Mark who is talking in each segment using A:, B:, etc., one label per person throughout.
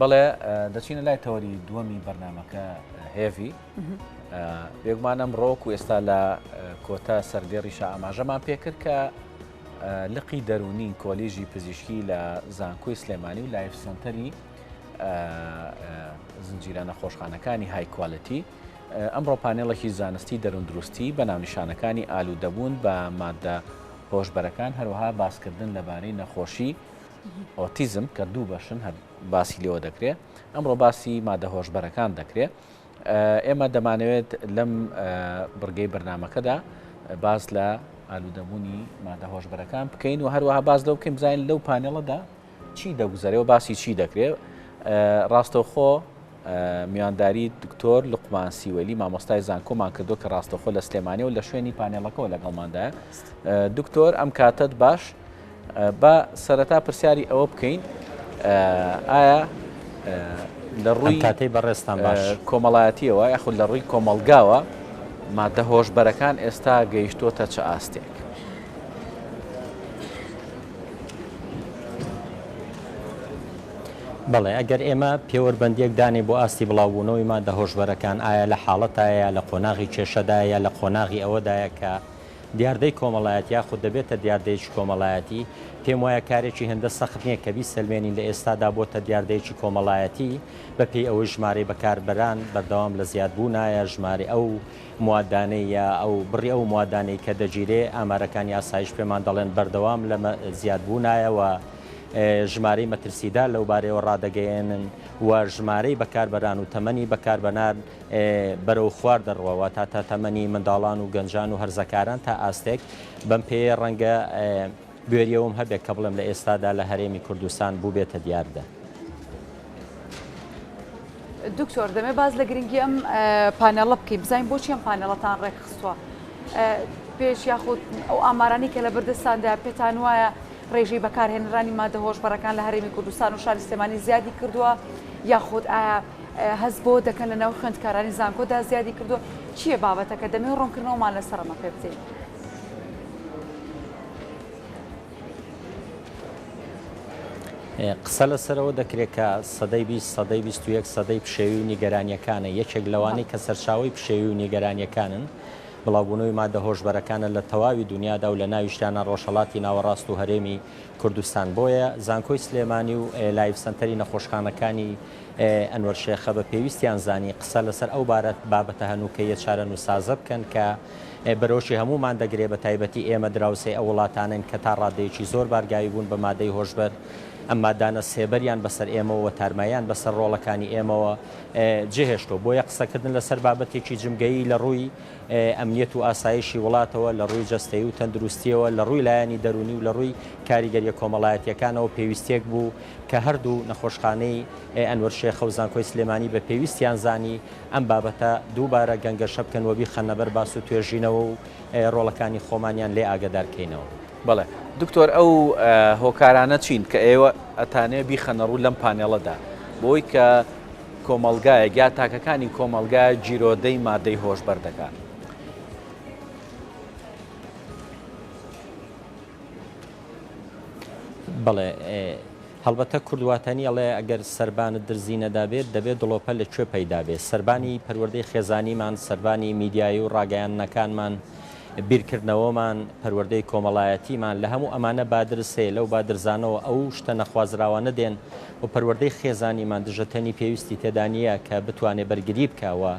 A: بەڵێ دەچینە لای تەوەری دووەمی بەرنامەکە هێڤی بێگومانم ڕۆک و ئێستا لە کۆتا سەردێڕیشە ئاماژەمان پێکرد کە لقی دەرونین کۆلیژی پزیشکی لە زانکۆی سلێمانی و لایف سنتەری زنجیرە نەخۆشخانەکانی های کواڵەتی ئەمڕۆ پانێڵێکی زانستی دەروندروستی بە ناونیشانەکانی ئالوودەبوون بە مادە هۆشبەرەکان هەروەها باسکردن لەبارەی نەخۆشی ئۆتیزم کە دوو بەشن هەر باسی لێوە دەکرێت ئەمڕۆ باسی مادە هۆشبەرەکان دەکرێت ئێمە دەمانەوێت لەم بڕگەی بەرنمەکەدا باز لە ئالوودەبوونی مادە هۆشبەرەکان بکەین و هەروەها باز لەو بکەین بزانین لەو پانێڵەدا چی دەگوزارێەوە باسی چی دەکرێت ڕاستەوخۆ میوانداری دکتۆر لوقمان سیوەلی مامۆستای زانکۆمان کردو کە ڕاستەخۆ لە سلێمانی و لە شوێنی پانێڵەکەەوە لەگەڵماندایە دکتۆر ئەم کاتت باش بە سەرەتا پرسیاری ئەوە بکەین ئایا لە ڕووی
B: کاتەی بەڕێستان باش
A: کۆمەڵایەتیەوە یاخود لە ڕووی کۆمەلگاوە مادە هۆشبەرەکان ئێستا گەیشتۆتە چه ئاستێک
B: بەڵێ ئەگەر ئێمە پێوەربەندیەک دانێ بۆ ئاستی بڵاوبوونەوەی مادە هۆشبەرەکان ئایا لە حاڵەتایە لە قۆناغی کێشەدایە لە قۆناغی ئەوەدایە کە دیاردەی کۆمەڵایەت یاخود دەبێتە دیاردەیەکی کۆمەڵایەتی پێم وایە کارێکی هەندە سەخت نییە کە بی سلمێنین لە ئێستادا بۆتە دیاردەیەکی کۆمەڵایەتی بەپێی ئەوەی ژمارەی بەکاربەران بەردەوام لە زیادبوونایە ژمارە ئەو موادانەیە ئەو بڕی ئەو موادانەی کە دەگیرێ ئامارەکان یاسایش پێمان دەڵێن بەردەوام لە زیادبوونایەوە ژمارەی مەترسیدا لەو بارەوە ڕادەگەیێنن و ژمارەی بەکاربەران و تەمەنی بەکاربەنان بەرەو خوار دەڕەوە تا تەمەنی منداڵان و گەنجان و هەرزەکاران تا ئاستێک بەم پێ ڕەنگە گوێریەوەم هەبێت کە بڵێم لە ئێستادا لە هەرێمی کوردستان بوو بێتە دیاردە.
C: دکتۆر دەمێ باز لە گرنگی ئەم پانێڵە بکەین بزانین بۆچی ئەم پانێڵەتان ڕێکخستووە پێش یاخود ئەو ئامارانی کە لە بەردەستاندا پێتان وایە ڕێژەی بەکارهێنرانی مادە هۆشبەرەکان لە هەرێمی کوردستان و شاری سلێمانی زیادی کردووە یاخود ئایا هەست بۆ دەکەن لە ناو خوێندکارانی زانکۆدا زیادی کردووە چییە بابەتەکە دەمێ ڕوونکردنەوەمان لەسەر ئەمە پێ بچین؟
B: قسە لەسەرەوە دەکرێت کە سەدەی 21 سەدەی پشێوی و نیگەرانیەکانە یەکێک لەوانەی کە سەرچاوی پشێوی و نیگەرانیەکانن بڵاوبوونەوەی مادە هۆشبەرەکانە لە تەواوی دنیادا و لە ناویشتانە ڕۆژهەڵاتی ناوەڕاست و هەرێمی کوردستان بۆیە زانکۆی سلێمانی و لایف سنتەری نەخۆشخانەکانی ئەنوەر شێخە بە پێویستیان زانی قسە لەسەر ئەو بابەتە هەنووکەیە چارە نووسازە بکەن کە بەرەوشی هەمومان دەگرێت بە تایبەتی ئێمە دراوسێ ئەو وڵاتانن کە تا ڕادەیەکی زۆر بارگاوی بوون بە مادەی هۆشبەر ئەم مادانە سێبەریان بەسەر ئێمەوە تارمایان بەسەر ڕۆڵەکانی ئێمەوە جێهێشتۆ بۆیە قسەکردن لەسەر بابەتێکی جمگەیی لە ڕووی ئەمنیەت و ئاسایشی وڵاتەوە لە ڕووی جەستەیی و تەندروستیەوە لە ڕووی لایەنی دەرونی و لە ڕووی کاریگەریە کۆمەڵایەتیەکانەوە پێویستێک بوو کە هەردوو نەخۆشخانەی ئەنوەر شێخە و زانکۆی سلێمانی بە پێویستیان زانی ئەم بابەتە دووبارە گەنگەشە بکەنەوە خەنەبەر باس و توێژینەوە و ڕۆڵەکانی خۆمانیان لێ ئاگدارکەینەوە.
A: بەڵێ دکتۆر ئەو هۆکارانە چین کە ئێوە ئەتانەیە بیخەنە ڕوو لەم پانێڵەدا بۆی کە کۆمەلگایە یا تاکەکانی کۆمەلگای جیرۆدەی مادەی هۆشبەر دەکات.
B: بەڵێ هەڵبەتە کوردواتانی ئەڵێ ئەگەر سەربانت درزینەدا بێت دەبێت دڵۆپە لەکوێ پەیدا بێت سەربانی پەروەردەی خێزانیمان سەربانی میدیایی و ڕاگەیاندنەکانمان بیرکردنەوەمان پەروەردەی کۆمەڵایەتیمان لە هەموو ئەمانە بادرسێ لەو بادرزانەوە ئەو شتە نەخوازراوانە دێن و پەروەردەی خێزانیمان دژەتەنی پێویستی تێدانە کە بتوانێت بەرگری بکەوە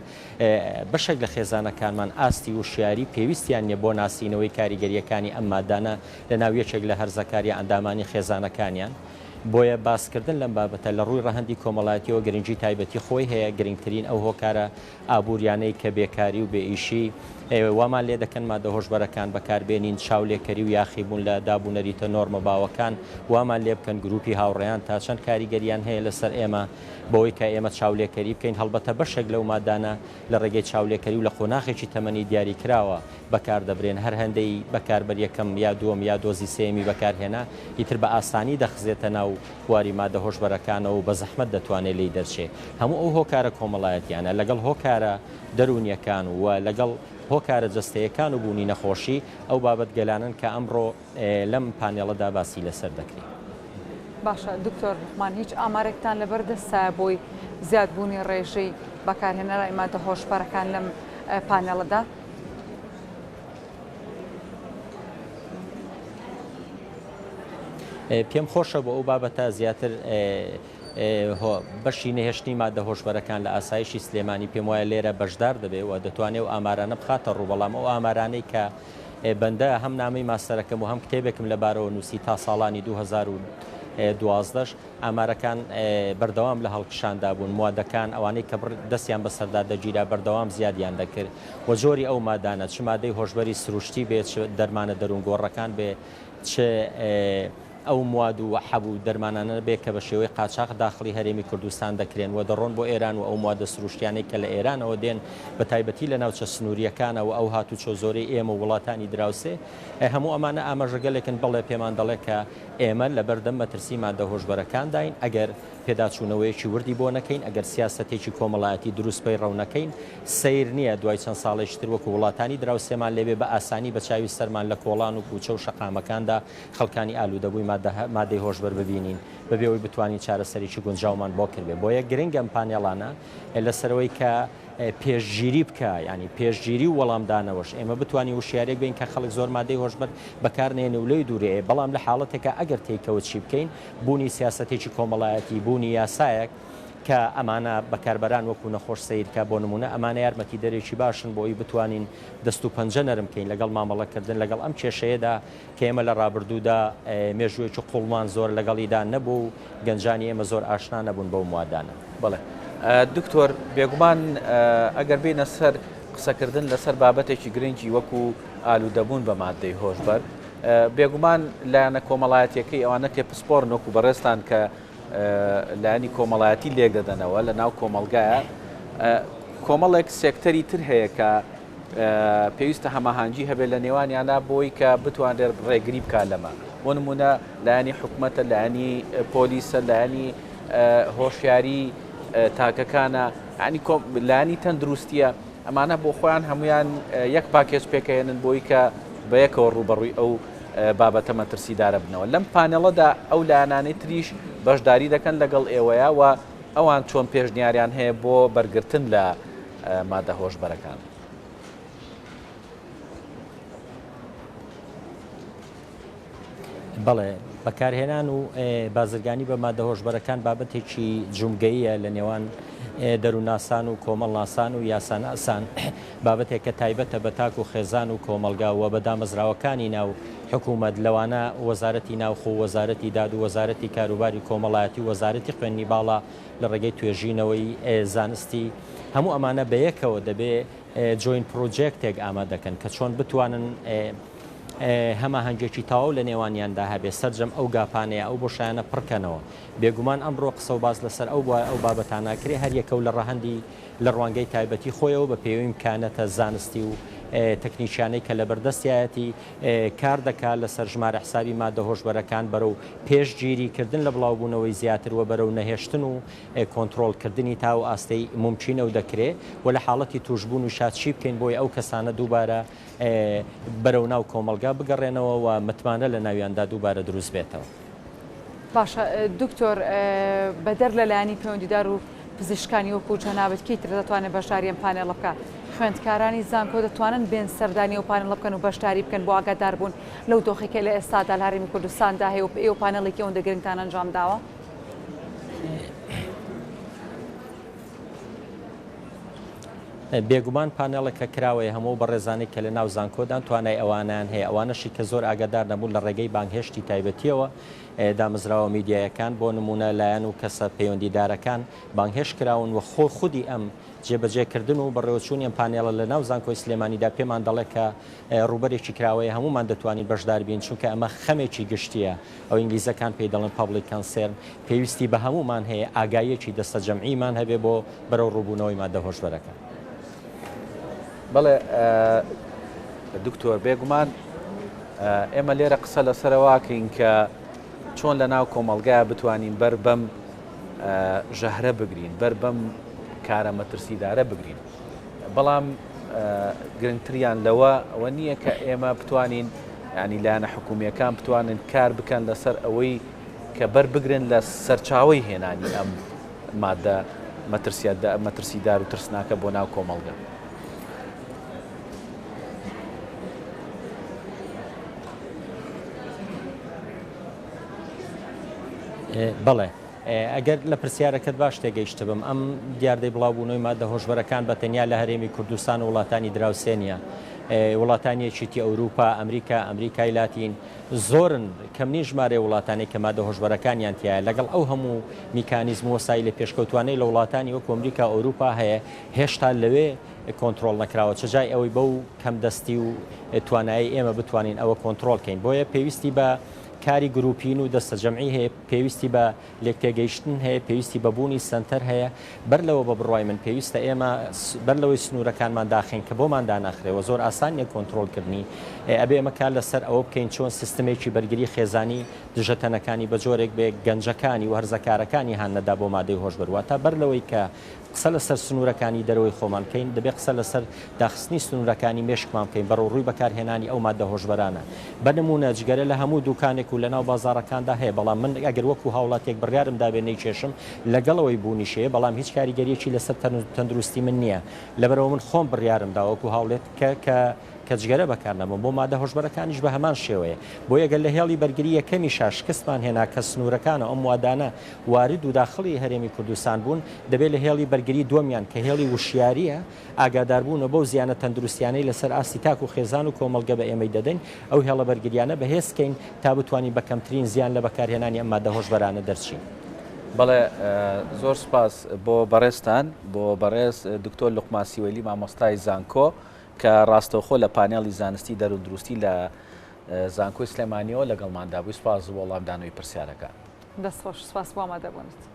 B: بەشێک لە خێزانەکانمان ئاستی و شیاری پێویستیان نیە بۆ ناسینەوەی کاریگەریەکانی ئەم مادانە لە ناو یەکێک لە هەرزەکاری ئەندامانی خێزانەکانیان بۆیە باسکردن لەم بابەتە لە ڕووی ڕەهەندی کۆمەڵایەتیەوە گرنگی تایبەتی خۆی هەیە گرنگترین ئەو هۆکارە ئابوووریانەی کە بێکاری و بێئیشی وامان لێ دەکەن مادە هۆشبەرەکان بەکاربێنین چاولێکەری و یاخیبوون لە دابوونەریتە نۆرمە باوەکان وامان لێ بکەن گروپی هاوڕێیان تا چەند کاریگەریان هەیە لەسەر ئێمە بەوەی کە ئێمە چاولێکەری بکەین هەڵبەتە بەشێک لەو مادانە لە ڕێگەی چاولێکەری و لە خۆناغێکی تەمەنی دیاری کراوە بەکار دەبرێن هەر هەندەی بەکاربەر یەکەم یا دووەم یا دۆزی سێمی بەکارهێنا ئیتر بە ئاسانی دەخزێتە ناو بواری مادە هۆشبەرەکانەوە و بە زەحمەت دەتوانێت لی دەرچێ هەموو ئەو هۆکارە کۆمەڵایەتیانە لەگەڵ هۆکارە دەرونیەکان و لەگەڵ هۆکارە جەستەیەکان و بوونی نەخۆشی ئەو بابەت گەلانن کە ئەمڕۆ لەم پانێڵەدا باسی لەسەر دەکرێت.
C: باشە دکتۆر لوقمان هیچ ئامارێکتان لەبەردەستە بۆی زیادبوونی ڕێژەی بەکارهێنەرە مادە هۆشبەرەکان لەم پانێڵەدا؟
B: پێم خۆشە بۆ ئەو بابەتە زیاتر بەشی نەهێشتنی مادە هۆشبەرەکان لە ئاسایشی سلێمانی پێم وایە لێرە بەشدار دەبێت و دەتوانێت و ئامارانە بخاتە ڕوو، بەڵام ئەو ئامارانەی کە بەندە هەم نامەی ماستەرەکەم و هەم کتێبێکم لەبارەوە نووسی تا ساڵانی 2012 ئامارەکان بەردەوام لە هەڵکشاندا بوون، موادەکان ئەوانەی کە دەستیان بەسەردا دەگیرا بەردەوام زیادیان دەکرد و جۆری ئەو مادانە چ مادەی هۆشبەری سروشتی بێت دەرمانە دەروونگۆڕەکان بێ چ ئەو مواد و حەبوو دەرمانانە بێت کە بە شێوەی قاچاق داخلی هەرێمی کوردستان دەکرێن و دەڕۆن بۆ ئێران و ئەو موادە سروشتیانەی کە لە ئێرانەوە دێن بە تایبەتی لە ناوچە سنووریەکانەوە ئەو هاتوچۆ زۆرەی ئێمە وڵاتانی دراوسێ هەموو ئەمانە ئاماژەگەلێکن بەڵێ پێمان دەڵێ کە ئێمە لە بەردەم مەترسی مادە هۆشبەرەکانداین ئەگەر پێداچوونەوەیەکی وردی بۆ نەکەین، ئەگەر سیاسەتێکی کۆمەڵایەتی دروستپەی ڕەونەکەین سیر نییە دوای چەند ساڵێکتر وەکو وڵاتانی دراوسێمان لێبێ بە ئاسانی بە چاوی سەرمان لە کۆڵان و کوچە و شەقامەکاندا خەڵکانی ئالوودەبووی مادەی هۆشبەر ببینین بەبێەوەی بتوانین چارەسەرێکی گونجاومان بۆ کردبێ. بۆیە گرنگە ئەم پانێڵانە لەسەرەوەی کە پێشگیری بکە، ینی پێشگیری و وەڵامدانەوەش ئێمە بتوانین وشیارێک بین کە خەڵک زۆر مادەی هۆشبەر بەکارنێنێ و لەی دوورەیە، بەڵام لە حاڵەتێکە ئەگەر تێکەوە چی بکەین بوونی سیاسەتێکی کۆمەڵایەتی بوونی یاسایەک کە ئەمانە بەکاربەران وەکو نەخۆش سیرکە بۆ نمونە ئەمانە یارمەتی دەرێکی باشن بۆی بتوانین دەست و پەنجە نەرم بکەین لەگەڵ مامەڵەکردن لەگەڵ ئەم کێشەیەدا کە ئێمە لە ڕابردوودا مێژوویەکی قوڵمان زۆر لەگەڵیدا نەبوو و گەنجانی ئێمە زۆر ئاشنا نەبوون بەو موادانە.
A: بڵێ دکتۆر بێگومان ئەگەر بینە سەر قسەکردن لەسەر بابەتێکی گرنگی وەکو ئالوودەبوون بە مادەی هۆشبەر بێگومان لایەنە کۆمەڵایەتیەکەی ئەوانە تێپسپۆرن وەکو بەڕێستان کە لایەنی کۆمەڵایەتی لێک دەدەنەوە لە ناو کۆمەلگایە کۆمەڵێک سێکتەری تر هەیە کە پێویستە هەماهانگی هەبێت لە نێوانیانە بۆی کە بتوانێت ڕێگری بکە لەمە بۆ نمونە لایەنی حکوومەتە لایەنی پۆلیسە لایەنی هۆشیاری تاکەکانە ینی لایەنی تەندروستیە ئەمانە بۆ خۆیان هەمویان یەک پاکێج پێکەێنن بۆی کە بە یەکەوە ڕوبەڕووی ئەو بابەتە مەترسیدارە بنەوە. لەم پانێڵەدا ئەو لایەنانەی تریش بەشداری دەکەن لەگەڵ ئێوەیە و ئەوان چۆن پێشنیاریان هەیە بۆ بەرگرتن لە مادە هۆشبەرەکان.
B: بەڵێ بەکارهێنان و بازرگانی بە مادە هۆشبەرەکان بابەتێکی جومگەیە لە نێوان دەروناسان و کۆمەڵناسان و یاسانەسان بابەتێک کە تایبەتە بە تاک و خێزان و کۆمەلگاوە بە دامەزراوەکانی ناو حکوومەت لەوانە وەزارەتی ناوخۆ وەزارەتی داد و وەزارەتی کاروباری کۆمەڵایەتی وەزارەتی خوێندنی باڵا لە ڕێگەی توێژینەوەی زانستی هەموو ئەمانە بەیەکەوە دەبێ جوین پرۆجێکتێک ئامادەکەن کە چۆن بتوانن هەماهەنگێکی تەواو لە نێوانیاندا هەبێ سەررجەم ئەو گاپانەیە ئەو بۆشایانە پڕکەنەوە. بێگومان ئەمڕۆ قسە و باز لەسەر ئەو بابەتاناکرێ هەر یەکە و لە ڕەهەندی لە ڕوانگەی تایبەتی خۆیەوە بە پێوەی امکانەتە زانستی و تەکنیشیانەی کە لە بەردەستیایەتی کار دەکات لەسەر ژمارە حسابی مادە هۆشبەرەکان بەرەو پێشگیریکردن لە بڵاوبوونەوەی زیاتر و بەرەو نەهێشتن و کۆنتترۆلکردنی تا و ئاستەی ممچینە و دەکرێت و لە حاڵەتی توشببوون و شادچی بکەین بۆی ئەو کەسانە دووبارە بەرەو ناو کۆمەلگا بگەڕێنەوە و متمانە لە ناویاندا دووبارە دروست بێتەوە.
C: باشە دکتۆر بەدەر لەلایەنی پەیوەندیدار و پزیشکانی وەکو جەنابەت کەیتر دەتوانێت بەشداریان پانێڵە بکات. خوێندکارانی زانکۆ دەتوانن بێن سەردانی و پانێڵە بکەن و بەشداری بکەن بۆ ئاگادار بوون لەو دۆخێکە لە ئێستادا لە هەرێمی کوردستاندا هەیە و ئێوە پانێڵێکی ئەوەندە گرنگتان ئەنجام داوە؟
B: بێگومان پانێڵێکە کراوەیە هەموو بە ڕێزانەی کە لە ناو زانکۆدان توانای ئەوانیان هەیە ئەوانەشی کە زۆر ئاگادار نەبوون لە ڕێگەی بانگهێشتی تایبەتیەوە دامەزراوە میدیایەکان بۆ نمونە لایەن و کەسە پەیوەندیدارەکان بانگهێش کراون و خودی ئەم جێبەجێکردن و بەڕێوەچوونی ئەم پانێڵە لە ناو زانکۆی سلێمانیدا پێمان دەڵێت کە ڕوبەرێکی کراوەیە هەمومان دەتوانین بەشدار بین چونکە ئەمە خەمێکی گشتیە ئەو ئینگلیزەکان پێی دەڵێن پابلیک کانسێرن پێویستی بە هەمومان هەیە ئاگایەکی دەستە جەمعیمان هەبێ بۆ بەرەو ڕووبوونەوەی مادە هۆشبەرەکان.
A: بەڵێ دکتۆر بێگومان ئێمە لێرە قسە لەسەرەواکەین کە چۆن لە ناو کۆمەلگایە بتوانین بەر بەم ژەهرە بگرین بەر بەم کارە مەترسیدارە بگرین بەڵام گرنگتریان لەوە ئەوە نییە کە ئێمە بتوانین ینی لایەنە حکوومیەکان بتوانن کار بکەن لەسەر ئەوەی کە بەربگرن لە سەرچاوی هێنانی ئەم مادە مەترسیدار و ترسناکە بۆ ناو کۆمەڵگە.
B: بەڵێ ئەگەر لە پرسیارەکەت باش تێگەیشتە بم ئەم دیاردەی بڵاوبوونەوەی مادە هۆشبەرەکان بە تەنیا لە هەرێمی کوردستان و وڵاتانی دراوسێنە وڵاتانیەکیتی ئەوروپا ئەمریکای لاتین زۆرن کەمنی ژمارە وڵاتانی کە مادە هۆشبەرەکانیان تایە لەگەڵ ئەو هەموو میکانیزم وەسایل لە پێشکەوتوانەی لە وڵاتانی وەکو ئەمریکا ئەوروپا هەیە هێشتا لەوێ کۆنتترۆل نەکراوە چجای ئەوەی بەو کەم دەستی و توانایی ئێمە بتوانین ئەوە کۆنتترۆلکەین بۆیە پێویستی بە کاری گروپین و دەستە جەمعی هەیە پێویستی بە لێکتێگەیشتن هەیە پێویستی بەبوونی سنتەر هەیە بەر لەوە بە بڕای من پێویستە ئێمە بەر لەوەی سنوورەکانمان داخین کە بۆمان داناخرێەوە زۆر ئاسانیە کۆنتترۆلکردنی ئەبێ ئەمە کار لەسەر ئەوە بکەین چۆن سیستمێکی بەرگری خێزانی دژەتەنەکانی بە جۆرێک بێ گەنجەکانی و هەرزەکارەکانی هاانەدا بۆ مادەی هۆشبەرواتە بەر لەوەی کە قسە لەسەر سنوورەکانی دەرەوەی خۆمان بکەین دەبێ قسە لەسەر داخستنی سنوورەکانی مێشکمان بکەین بەڕۆ ڕووی بەکارهێنانی ئەو مادە هۆشبەرانە بەنمونە جگەرە لە هەموو دوکانێک و لە ناو بازارەکاندا هەیە بەڵام من ئەگەر وەکو هاوڵاتێک بڕیارم دابێ نەیکێشم لەگەڵەوەی بوونیشەیە بەڵام هیچ کاریگەریەکی لەسەر تەندروستی من نییە لەبەرەوە من خۆم بڕیارم دا وەکو هاوڵێت کە جگەرە بەکارنەبم بۆ مادە هۆشبەرەکانیش بە هەمان شێوەیە بۆ یەگەر لە هێڵی بەرگری یەکەمی شکستمان هێنا کە سنوورەکانە ئەم وادانە وارد و داخڵی هەرێمی کوردستان بوون دەبێت لە هێڵی بەرگری دومیان کە هێڵی وشیاریە ئاگاداربوونە بەو زیانە تەندروستیانەی لەسەر ئاستی تاک و خێزان و کۆمەڵگە بە ئێمەی دەدەین ئەو هێڵە بەرگریانە بەهێزکەین تا بتوانین بە کەمترین زیان لە بەکارهێنانی ئەم مادە هۆشبەرانە دەرچین.
A: بەڵێ زۆر سپاس بۆ بەڕێستان بۆ بەڕێز دکتۆر لوقمان سیوەیلی مامۆستای زانکۆ کە ڕاستەوخۆ لە پانێڵی زانستی دەرودروستی لە زانکۆی سلێمانیەوە لەگەڵماندا بووی سپاس وەڵامدانەوەی پرسیارەکان
C: دەستخۆش سپاس بۆ ئامادەبوونیت.